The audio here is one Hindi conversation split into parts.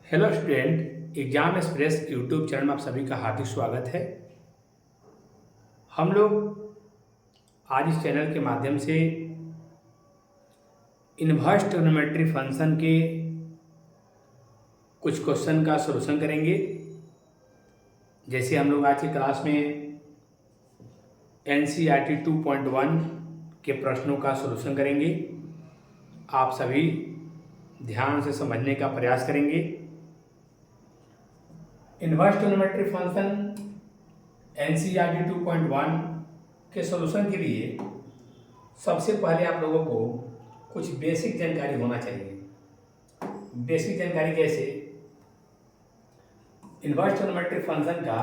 Hello student, exam express YouTube channel में आप सभी का हार्दिक स्वागत है। हम लोग आज इस चैनल के माध्यम से इन्वर्स ट्रिग्नोमेट्री फंक्शन के कुछ क्वेश्चन का सॉल्यूशन करेंगे। जैसे हम लोग आज की क्लास में NCERT 2.1 के प्रश्नों का सॉल्यूशन करेंगे। आप सभी ध्यान से समझने का प्रयास करेंगे। इन्वर्स ट्रिग्नोमेट्री फंक्शन NCERT 2.1 के सॉल्यूशन के लिए सबसे पहले आप लोगों को कुछ बेसिक जानकारी होना चाहिए। बेसिक जानकारी जैसे इन्वर्स ट्रिग्नोमेट्री फंक्शन का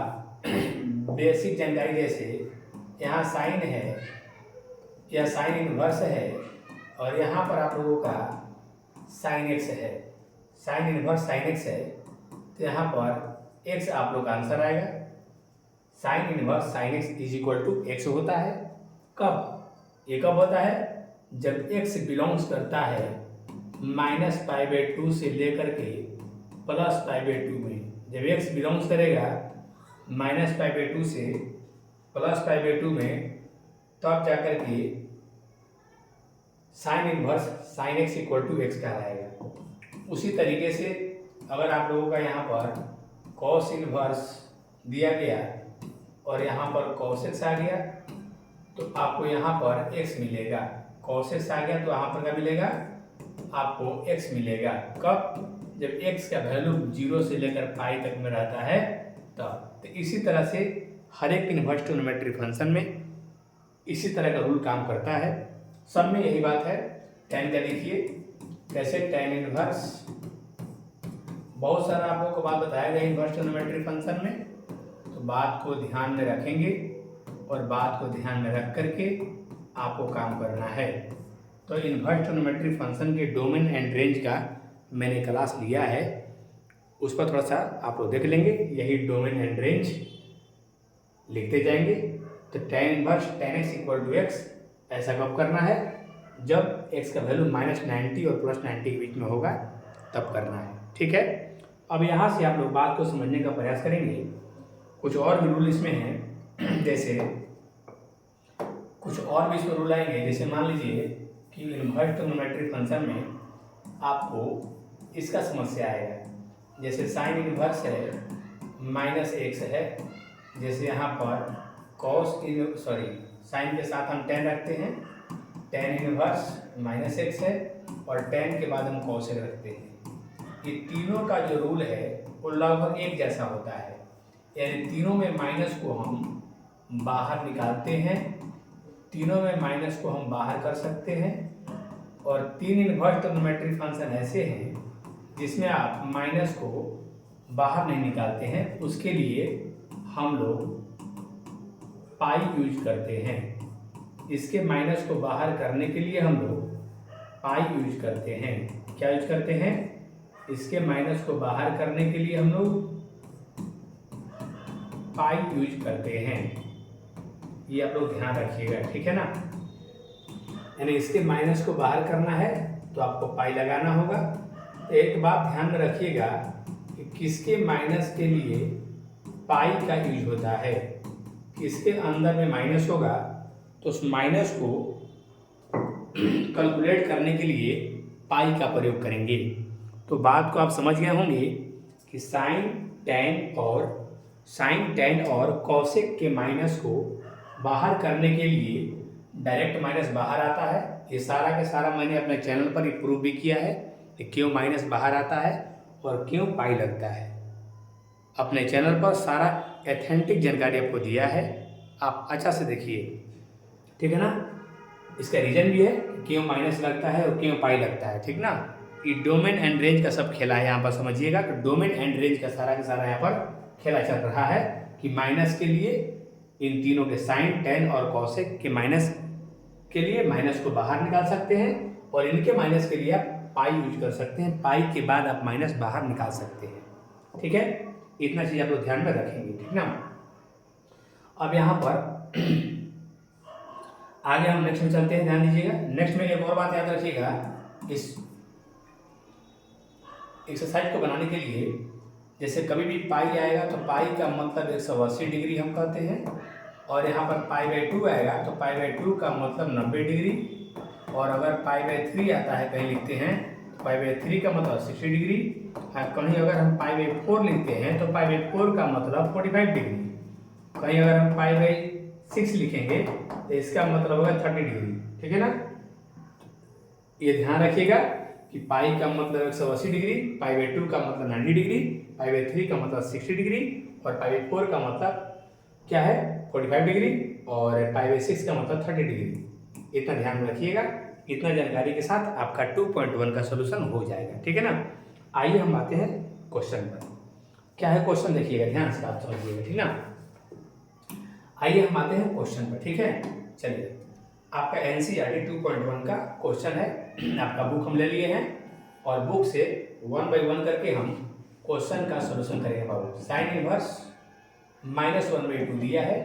बेसिक जानकारी जैसे यहाँ साइन है, यह साइन इन्वर्स है और यहाँ पर आप लोगों का साइन एक्स है। साइन इन्वर्स साइन एक्स है तो यहाँ पर एक्स आप लोग का आंसर आएगा। Sine inverse sine x is equal to x होता है। कब ये कब होता है? जब एक्स बिलोंग्स करता है -π/2 से लेकर के +π/2 में। जब एक्स बिलोंग्स करेगा -π/2 से +π/2 में, तब जाकर के sine inverse sine x equal to x कहलाएगा। उसी तरीके से अगर आप लोगों का यहाँ पर कॉस इनवर्स दिया गया और यहाँ पर कॉस एक्स आ गया तो आपको यहाँ पर एक्स मिलेगा। कॉस एक्स आ गया तो यहाँ पर क्या मिलेगा? आपको एक्स मिलेगा। कब? जब एक्स का वैल्यू 0 से लेकर पाई तक में रहता है तब। तो इसी तरह से हर एक इन्वर्स ट्रिग्नोमेट्री फंक्शन में इसी तरह का रूल काम करता है। सब में यही बात है। tan का देखिए कैसे tan इनवर्स, बहुत सारा आप लोगों को बात बताया गया इन्वर्स ट्रिग्नोमेट्री फंक्शन में, तो बात को ध्यान में रखेंगे और बात को ध्यान में रख करके आपको काम करना है। तो इन्वर्स ट्रिग्नोमेट्री फंक्शन के डोमेन एंड रेंज का मैंने क्लास लिया है, उस पर थोड़ा सा आप लोग देख लेंगे। यही डोमेन एंड रेंज लिखते जाएंगे। तो tan inverse tan x equal to x ऐसा कब करना है? जब x का वैल्यू -90 और +90 के बीच में होगा तब करना है। ठीक है। अब यहाँ से आप लोग बात को समझने का प्रयास करेंगे। कुछ और भी रूल इसमें हैं, जैसे कुछ और भी इसमें रूल आएंगे। जैसे मान लीजिए कि इन्वर्स ट्रिग्नोमेट्री फंक्शन में आपको इसका समस्या आएगा। जैसे साइन इनवर्स है -x है, जैसे यहाँ पर साइन के साथ हम tan रखते हैं, tan इनवर्स -x है और tan के बाद हम cos x रखते हैं। ये तीनों का जो रूल है वो लगभग एक जैसा होता है, यानी तीनों में माइनस को हम बाहर निकालते हैं, तीनों में माइनस को हम बाहर कर सकते हैं। और तीन इन्वर्स ट्रिग्नोमेट्री फंक्शन ऐसे हैं जिसमें आप माइनस को बाहर नहीं निकालते हैं, उसके लिए हम लोग पाई यूज करते हैं। इसके माइनस को बाहर करने के लिए हम लोग पाई यूज करते हैं। क्या यूज करते हैं? इसके माइनस को बाहर करने के लिए हम लोग पाई यूज करते हैं। ये आप लोग ध्यान रखिएगा, ठीक है ना। यानी इसके माइनस को बाहर करना है तो आपको पाई लगाना होगा। एक बात ध्यान में रखिएगा कि किसके माइनस के लिए पाई का यूज होता है। किसके अंदर में माइनस होगा तो उस माइनस को कैलकुलेट करने के लिए पाई का प्रयोग करेंगे। तो बात को आप समझ गए होंगे कि साइन टैन और कॉसेक के माइनस को बाहर करने के लिए डायरेक्ट माइनस बाहर आता है। ये सारा के सारा मैंने अपने चैनल पर प्रूव भी किया है कि क्यों माइनस बाहर आता है और क्यों पाई लगता है। अपने चैनल पर सारा एथेंटिक जानकारी आपको दिया है, आप अच्छा से देखिए, ठीक है ना। इसका रीजन भी है कि क्यों माइनस लगता है और क्यों पाई लगता है, ठीक ना। ये डोमेन एंड रेंज का सब खेला है यहाँ पर, समझिएगा। तो डोमेन एंड रेंज का सारा यहाँ पर खेला चल रहा है कि माइनस के लिए इन तीनों के साइन टैन और कॉसेक के माइनस के लिए माइनस को बाहर निकाल सकते हैं और इनके माइनस के लिए आप पाई यूज कर सकते हैं। पाई के बाद आप माइनस बाहर निकाल सकते हैं, ठीक है। इतना चीज आप लोग ध्यान में रखेंगे, ठीक ना। अब यहाँ पर आगे हम नेक्स्ट में चलते हैं, ध्यान दीजिएगा। नेक्स्ट में एक और बात याद रखिएगा, इस एक्सरसाइज को बनाने के लिए जैसे कभी भी पाई आएगा तो पाई का मतलब 180 डिग्री हम कहते हैं, और यहाँ पर π/2 आएगा तो π/2 का मतलब 90 डिग्री, और अगर π/3 आता है कहीं लिखते हैं तो π/3 का मतलब 60 डिग्री, और कहीं अगर हम π/4 लिखते हैं तो π/4 का मतलब 45 डिग्री, कहीं अगर हम π/6 लिखेंगे तो इसका मतलब होगा 30 डिग्री। ठीक है ना, ये ध्यान रखिएगा कि पाई का मतलब 180 डिग्री, π/2 का मतलब 90 डिग्री, π/3 का मतलब 60 डिग्री, और π/4 का मतलब क्या है 45 डिग्री, और π/6 का मतलब 30 डिग्री। इतना ध्यान में रखिएगा। इतना जानकारी के साथ आपका 2.1 का सोल्यूशन हो जाएगा। ठीक है ना, आइए हम आते हैं क्वेश्चन पर। क्या है क्वेश्चन, देखिएगा ध्यान से आप समझिएगा। ठीक ना, आइए हम आते हैं क्वेश्चन पर। ठीक है, चलिए आपका NCERT 2.1 का क्वेश्चन है। आपका बुक हम ले लिए हैं और बुक से 1 बाई 1 करके हम क्वेश्चन का सॉल्यूशन करेंगे। बाबू साइन इनवर्स -1/2 दिया है।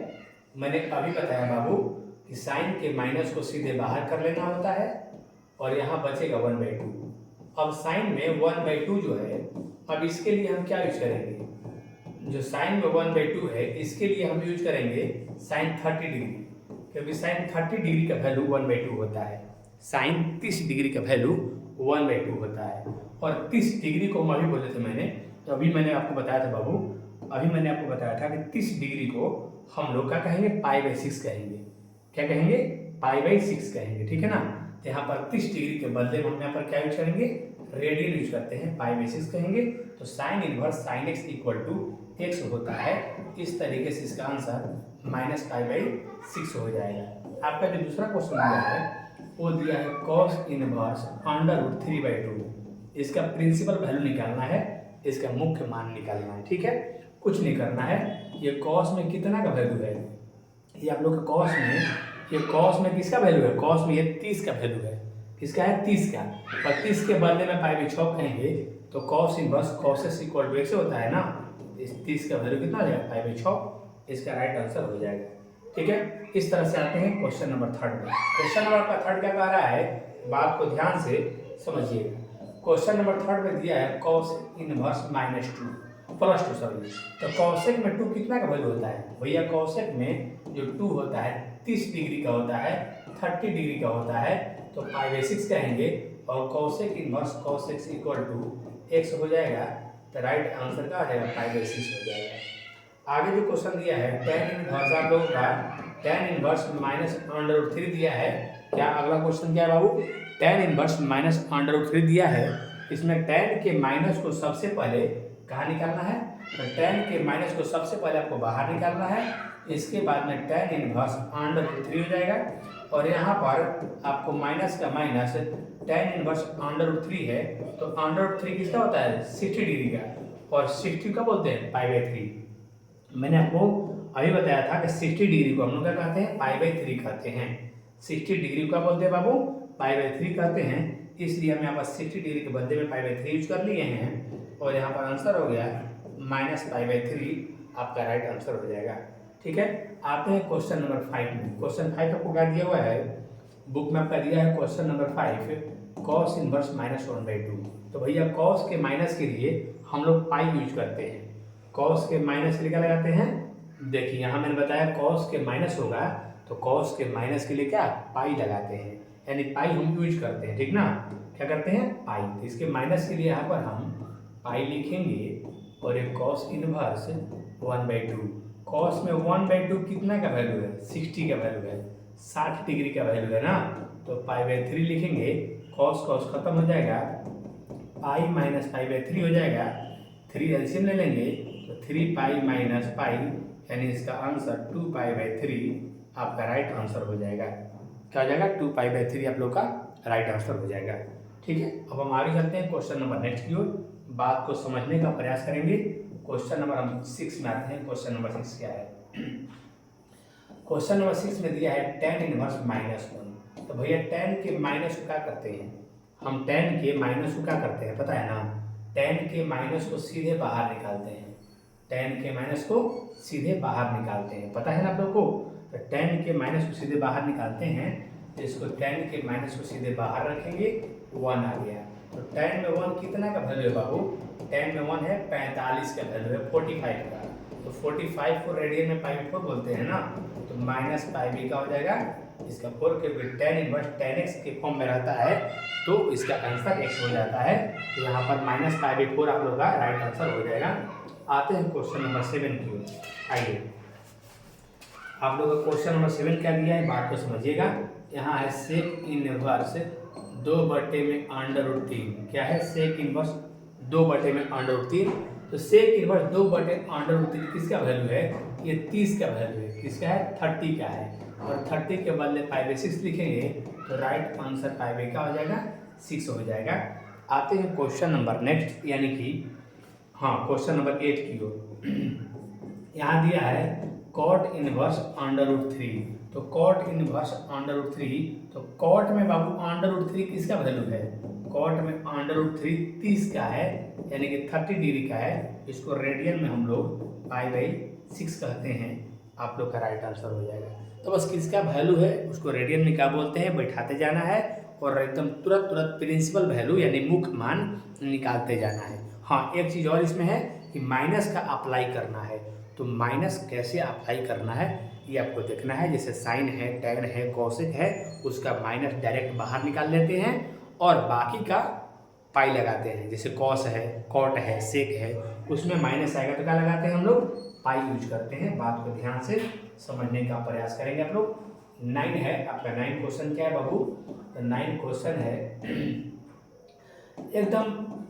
मैंने अभी बताया बाबू कि साइन के माइनस को सीधे बाहर कर लेना होता है और यहाँ बचेगा 1/2। अब साइन में 1/2 जो है, अब इसके लिए हम क्या यूज करेंगे, जो साइन में 1/2 है इसके लिए हम यूज करेंगे साइन 30 डिग्री, क्योंकि साइन 30 डिग्री का वैल्यू 1/2 होता है। साइन 30 डिग्री का वैल्यू 1/2 होता है, और 30 डिग्री को हम अभी बोले थे मैंने, तो अभी मैंने आपको बताया था बाबू, अभी मैंने आपको बताया था कि 30 डिग्री को हम लोग क्या कहेंगे, π/6 कहेंगे। क्या कहेंगे, π/6 कहेंगे। ठीक है ना, तो यहाँ पर 30 डिग्री के बदले में हम यहाँ पर क्या यूज करेंगे, रेडियन यूज करते हैं, π/6 कहेंगे। तो sine inverse sine x equal to x होता है। इस तरीके से इसका आंसर -π/6 हो जाएगा। आपका जो दूसरा क्वेश्चन दिया है वो दिया है cos इनवर्स √3/2। इसका प्रिंसिपल वैल्यू निकालना है, इसका मुख्य मान निकालना है। ठीक है, कुछ नहीं करना है। ये cos में कितना का वैल्यू है, ये आप लोग के cos में, ये cos में किसका वैल्यू है, cos में ये 30 का वैल्यू है। किसका है, 30 का, और 30 के बदले में π/6 कहेंगे तो cos inverse cos x equal to x होता है ना, इस 30 का वैल्यू कितना आ जाएगा, π/6। इसका राइट आंसर हो जाएगा। ठीक है, इस तरह से आते हैं क्वेश्चन नंबर 3 में। क्वेश्चन नंबर 3 क्या कह रहा है, बात को ध्यान से समझिएगा। क्वेश्चन नंबर 3 में दिया है cos इनवर्स -2 सॉरी, तो cosec में 2 कितना का वैल्यू होता है भैया, cosec में जो 2 होता है 30 डिग्री का होता है, 30 डिग्री का होता है, तो π/6 कहेंगे, और cosec inverse cos x equal to x हो जाएगा। तो राइट आंसर का आ जाएगा π/6 हो जाएगा। आगे जो क्वेश्चन दिया है tan इनवर्स, आप लोगों का tan इनवर्स -√3 दिया है। क्या अगला क्वेश्चन क्या है बाबू, tan इनवर्स -√3 दिया है। इसमें tan के माइनस को सबसे पहले कहाँ निकालना है, तो tan के माइनस को सबसे पहले आपको बाहर निकालना है। इसके बाद में tan इनवर्स √3 हो जाएगा, और यहाँ पर आपको माइनस का माइनस tan इनवर्स √3 है, तो √3 किसका होता है, 60 डिग्री का, और 60 का बोलते हैं π/3। मैंने आपको अभी बताया था कि 60 डिग्री को हम लोग क्या कहते हैं, π/3 कहते हैं। 60 डिग्री को क्या बोलते हैं बाबू, π/3 कहते हैं। इसलिए हम यहाँ पर 60 डिग्री के बदले में π/3 यूज कर लिए हैं, और यहाँ पर आंसर हो गया -π/3, आपका राइट आंसर हो जाएगा। ठीक है, आते हैं क्वेश्चन नंबर 5 में। क्वेश्चन 5 आपको क्या दिया हुआ है, बुक में आपका दिया है क्वेश्चन नंबर 5 cos इनवर्स -1/2। तो भैया cos के माइनस के लिए हम लोग पाई यूज करते हैं। cos के माइनस के लिए क्या लगाते हैं, देखिए यहाँ मैंने बताया cos के माइनस होगा, तो cos के माइनस के लिए क्या पाई लगाते हैं, यानी पाई हम यूज करते हैं। ठीक ना, क्या करते हैं, पाई। तो इसके माइनस के लिए यहाँ पर हम पाई लिखेंगे, और एक cos इनवर्स 1/2। cos में 1/2 कितना का वैल्यू है, 60 का वैल्यू है, 60 डिग्री का वैल्यू है ना, तो π/3 लिखेंगे। cos खत्म हो जाएगा, पाई माइनस π/3 हो जाएगा, 3 एलसीएम ले लेंगे तो 3π माइनस पाई, यानी इसका आंसर 2π/3 आपका राइट आंसर हो जाएगा। क्या हो जाएगा, 2π/3 आप लोग का राइट आंसर हो जाएगा। ठीक है, अब हम आगे चलते हैं क्वेश्चन नंबर नेक्स्ट की ओर, बात को समझने का प्रयास करेंगे। क्वेश्चन नंबर हम 6 में आते हैं। क्वेश्चन नंबर 6 क्या है, क्वेश्चन नंबर 6 में दिया है tan इनवर्स -1। तो भैया tan के माइनस को क्या करते हैं, हम tan के माइनस को क्या करते हैं पता है ना, tan के माइनस को सीधे बाहर निकालते हैं। tan के माइनस को सीधे बाहर निकालते हैं, पता है ना आप लोग को। तो tan के माइनस को सीधे बाहर निकालते हैं, तो इसको tan के माइनस को सीधे बाहर रखेंगे, 1 आ गया। तो tan में 1 कितना का वैल्यू है बाबू? tan में 1 है 45 का वैल्यू है 45 का। तो 45 को रेडियन में π/4 बोलते हैं ना, तो माइनस π/b का हो जाएगा इसका 4 के tan इनवर्स tan x के फॉर्म में रहता है, तो इसका आंसर x हो जाता है। तो यहाँ पर माइनस π/4 आप लोग का राइट आंसर हो जाएगा। आते हैं क्वेश्चन नंबर 7 की ओर। आइए, आप लोग का क्वेश्चन नंबर 7 क्या दिया है, बात को समझिएगा। यहाँ है सेक इनवर्स 2/√3। क्या है? Sec inverse 2/√3। तो सेक इनवर्स 2/√3 किसका वैल्यू है? ये 30 का वैल्यू है। किसका है? 30 का है। और 30 के बदले π/6 लिखेंगे तो राइट आंसर π/b का हो जाएगा 6 हो जाएगा। आते हैं क्वेश्चन नंबर नेक्स्ट, यानी कि क्वेश्चन नंबर 8 की ओर। यहाँ दिया है कॉट इनवर्स √3। तो कॉट इनवर्स √3, तो कॉट में बाबू √3 किसका वैल्यू है? कॉट में √3 30 का है, यानी कि 30 डिग्री का है। इसको रेडियन में हम लोग π/6 कहते हैं। आप लोग का राइट आंसर हो जाएगा। तो बस किसका वैल्यू है उसको रेडियन में क्या बोलते हैं बैठाते जाना है, और एकदम तुरंत प्रिंसिपल वैल्यू यानी मुख्य मान निकालते जाना है। एक चीज़ और इसमें है कि माइनस का अप्लाई करना है। तो माइनस कैसे अप्लाई करना है ये आपको देखना है। जैसे साइन है, टैन है, कॉसेक है, उसका माइनस डायरेक्ट बाहर निकाल लेते हैं और बाकी का पाई लगाते हैं। जैसे कॉस है, कॉट है, सेक है, उसमें माइनस आएगा तो क्या लगाते हैं हम लोग? पाई यूज करते हैं। बात को ध्यान से समझने का प्रयास करेंगे आप लोग। 9 है आपका। 9 क्वेश्चन क्या है बाबू? तो 9 क्वेश्चन है एकदम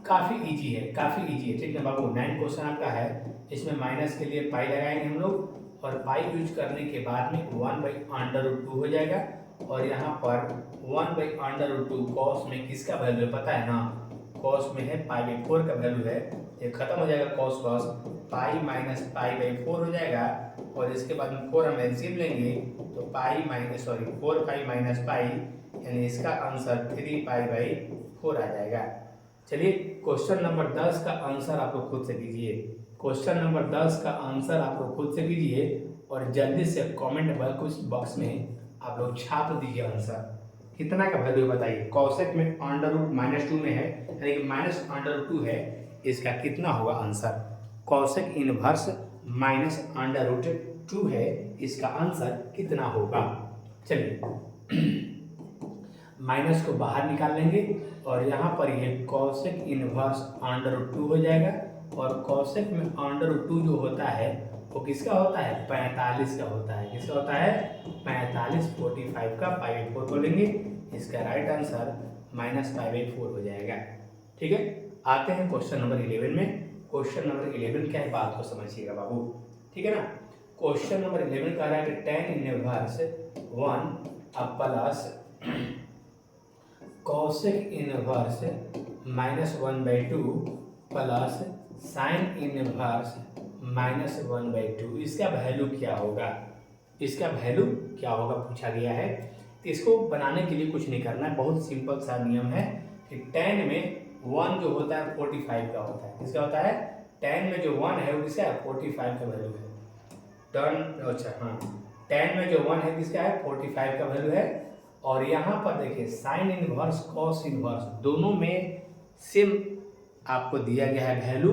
काफ़ी इजी है, ठीक है बाबू। 9 क्वेश्चन आपका है, इसमें माइनस के लिए पाई लगाएंगे हम लोग, और पाई यूज करने के बाद में 1/√2 हो जाएगा। और यहाँ पर 1/√2 कॉस में किसका वैल्यू है पता है ना? कॉस में है π/4 का वैल्यू है। ये खत्म हो जाएगा कॉस पाई माइनस π/4 हो जाएगा। और इसके बाद में 4 हम एलसीएम लेंगे तो 4π माइनस पाई, यानी इसका आंसर 3π/4 आ जाएगा। चलिए क्वेश्चन नंबर 10 का आंसर आप लोग खुद से कीजिए। क्वेश्चन नंबर 10 का आंसर आप लोग खुद से कीजिए और जल्दी से कमेंट बॉक्स में आप लोग छाप दीजिए आंसर। कितना का वैल्यू बताइए? कॉसेक में -2 में है, यानी कि -√2 है, इसका कितना होगा आंसर? कॉसेक इनवर्स -√2 है, इसका आंसर कितना होगा? चलिए माइनस को बाहर निकाल लेंगे और यहाँ पर ये कॉसेक इनवर्स √2 हो जाएगा। और कॉसेक में √2 जो होता है वो किसका होता है? 45 का होता है। किसका होता है? 45। 45 का π/4 बोलेंगे, इसका राइट आंसर -π/4 हो जाएगा। ठीक है, आते हैं क्वेश्चन नंबर 11 में। क्वेश्चन नंबर 11 क्या है बात को समझिएगा बाबू, ठीक है ना। क्वेश्चन नंबर 11 कह रहा है कि tan inverse 1 plus cosec inverse -1/2 plus sine inverse -1/2, इसका वैल्यू क्या होगा? इसका वैल्यू क्या होगा पूछा गया है। तो इसको बनाने के लिए कुछ नहीं करना है, बहुत सिंपल सा नियम है कि tan में 1 जो होता है 45 का होता है। किसका होता है? tan में जो 1 है वो किसका है? 45 का वैल्यू है। tan में जो 1 है किसका है? 45 का वैल्यू है। और यहाँ पर देखिए साइन इनवर्स कॉस इनवर्स दोनों में सेम आपको दिया गया है वैल्यू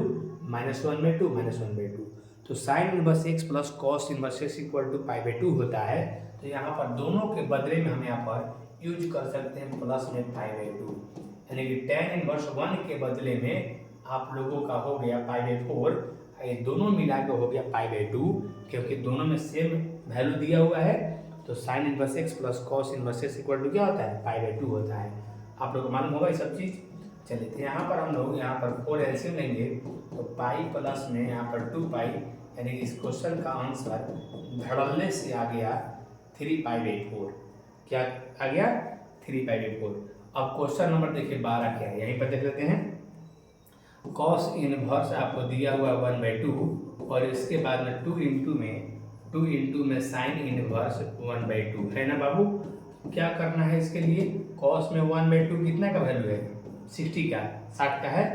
-1/2 तो sine inverse x plus cos inverse x = π/2 होता है। तो यहाँ पर दोनों के बदले में हम यहाँ पर यूज कर सकते हैं प्लस में π/2, यानी कि tan इनवर्स 1 के बदले में आप लोगों का हो गया π/4, ये दोनों मिला के हो गया π/2, क्योंकि दोनों में सेम वैल्यू दिया हुआ है। तो sine inverse x plus cos inverse x = क्या होता है? π/2 होता है। आप लोग को मालूम होगा ये सब चीज़। चलिए तो यहाँ पर हम लोग यहाँ पर 4 एलसीएम लेंगे तो पाई प्लस में यहाँ पर 2π, यानी कि इस क्वेश्चन का आंसर धड़ल्ले से आ गया 3π/4। क्या आ गया? 3π/4। अब क्वेश्चन नंबर देखिए 12 क्या है, यहीं पर देख लेते हैं। कॉस इनवर्स आपको दिया हुआ 1/2 और इसके बाद में 2 इंटू में साइन इनवर्स 1/2 है ना बाबू। क्या करना है इसके लिए? कॉस में 1/2 कितना का वैल्यू है? 60 का है।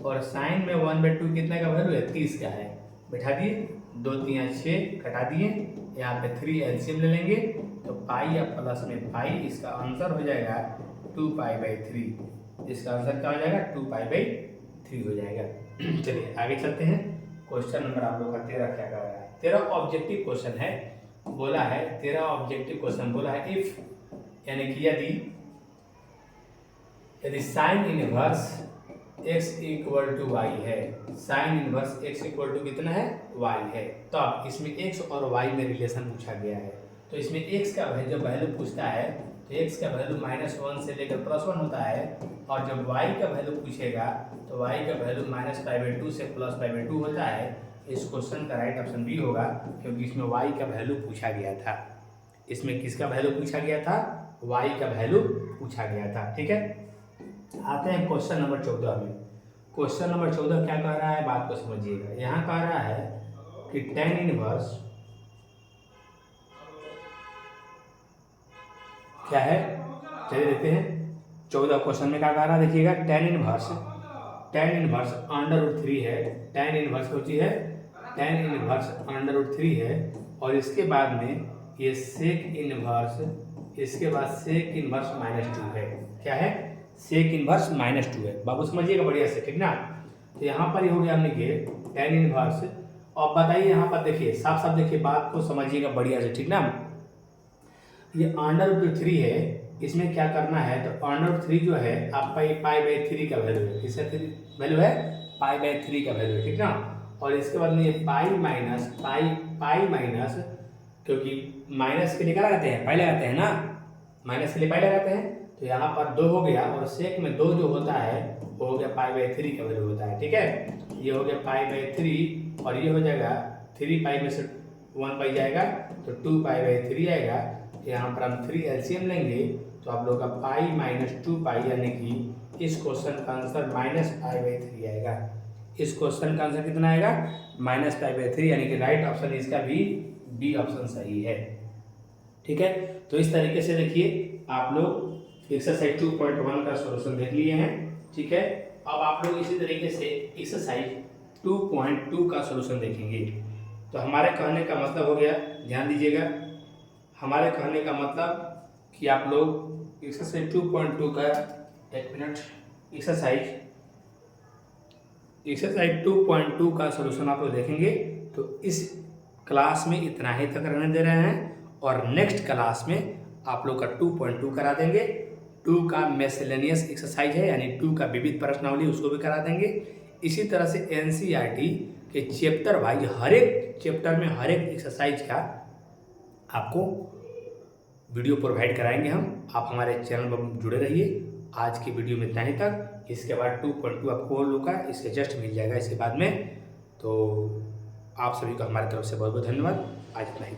और साइन में 1/2 कितना का वैल्यू है? 30 का है। बैठा दिए, 2 3 6 घटा दिए, यहाँ पे 3 एलसीएम ले लेंगे तो पाई या प्लस में पाई, इसका आंसर हो जाएगा 2π/3। इसका आंसर क्या हो जाएगा 2π/3 हो जाएगा। चलिए आगे चलते हैं। क्वेश्चन नंबर आप लोग का 13 क्या कर रहा है। 13 ऑब्जेक्टिव क्वेश्चन है, बोला है 13 ऑब्जेक्टिव क्वेश्चन बोला है इफ यानी कि यदि sine inverse x equal to Y है, sine inverse x equal to कितना है y है, तो अब इसमें x और y में रिलेशन पूछा गया है। तो इसमें x का जब वैल्यू पूछता है तो x का वैल्यू -1 से लेकर +1 होता है, और जब y का वैल्यू पूछेगा तो y का वैल्यू -π/2 से +π/2 होता है। इस क्वेश्चन का राइट ऑप्शन बी होगा, क्योंकि इसमें y का वैल्यू पूछा गया था। इसमें किसका वैल्यू पूछा गया था, y का वैल्यू पूछा गया था। ठीक है, आते हैं क्वेश्चन नंबर 14 में। क्वेश्चन नंबर 14 क्या कह रहा है, बात को समझिएगा। यहाँ कह रहा है कि tan इनवर्स क्या है, चलिए देखते हैं। 14 क्वेश्चन में क्या कह रहा है, देखिएगा। tan इनवर्स √3 है, tan इनवर्स होती है tan इनवर्स √3 है, और इसके बाद में ये सेक इनवर्स, इसके बाद सेक इनवर्स -2 है। क्या है, सेक इनवर्स -2 है। बाबू समझिएगा बढ़िया से, ठीक ना। तो यहाँ पर ये हो गया हमने कि tan इनवर्स। और बताइए यहाँ पर देखिए, साफ साफ देखिए, बात को समझिएगा बढ़िया से, ठीक ना। ये √3 है, इसमें क्या करना है, तो √3 जो है आपका ये π/3 का वैल्यू है। किसका वैल्यू है, π/3 का वैल्यू है, ठीक ना। और इसके बाद में ये पाई माइनस, क्योंकि माइनस के लिए क्या लगाते हैं, पाई लगाते हैं ना, माइनस के लिए पाई लगाते हैं। तो यहाँ पर 2 हो गया, और सेक में 2 जो होता है वो हो गया π/3 का वैल्यू होता है। ठीक है, ये हो गया π/3, और ये हो जाएगा 3π में से 1 पाई जाएगा तो 2π/3 आएगा। यहाँ पर हम 3 एलसीएम लेंगे तो आप लोग का π - 2π, यानी कि इस क्वेश्चन का आंसर -π/3 आएगा। इस क्वेश्चन का आंसर कितना आएगा, -π/3, यानी कि राइट ऑप्शन इसका भी बी ऑप्शन सही है। ठीक है, तो इस तरीके से देखिए आप लोग एक्सरसाइज 2.1 का सॉल्यूशन देख लिए हैं। ठीक है, अब आप लोग इसी तरीके से एक्सरसाइज 2.2 का सॉल्यूशन देखेंगे। तो हमारे कहने का मतलब हो गया, ध्यान दीजिएगा, हमारे कहने का मतलब कि आप लोग एक्सरसाइज 2.2 का, एक मिनट, एक्सरसाइज 2.2 का सॉल्यूशन आप लोग देखेंगे। तो इस क्लास में इतना ही तक रहने दे रहे हैं, और नेक्स्ट क्लास में आप लोग का 2.2 करा देंगे। 2 का मिसलेनियस एक्सरसाइज है, यानी 2 का विविध प्रश्नावली, उसको भी करा देंगे। इसी तरह से एनसीईआरटी के चैप्टर वाइज हर एक चैप्टर में हर एक एक्सरसाइज का आपको वीडियो प्रोवाइड कराएंगे हम। आप हमारे चैनल पर जुड़े रहिए। आज की वीडियो में इतना ही तक। इसके बाद 2.2 आपको लोग का इसके जस्ट मिल जाएगा इसके बाद में। तो आप सभी को हमारी तरफ से बहुत बहुत धन्यवाद। आज इतना ही।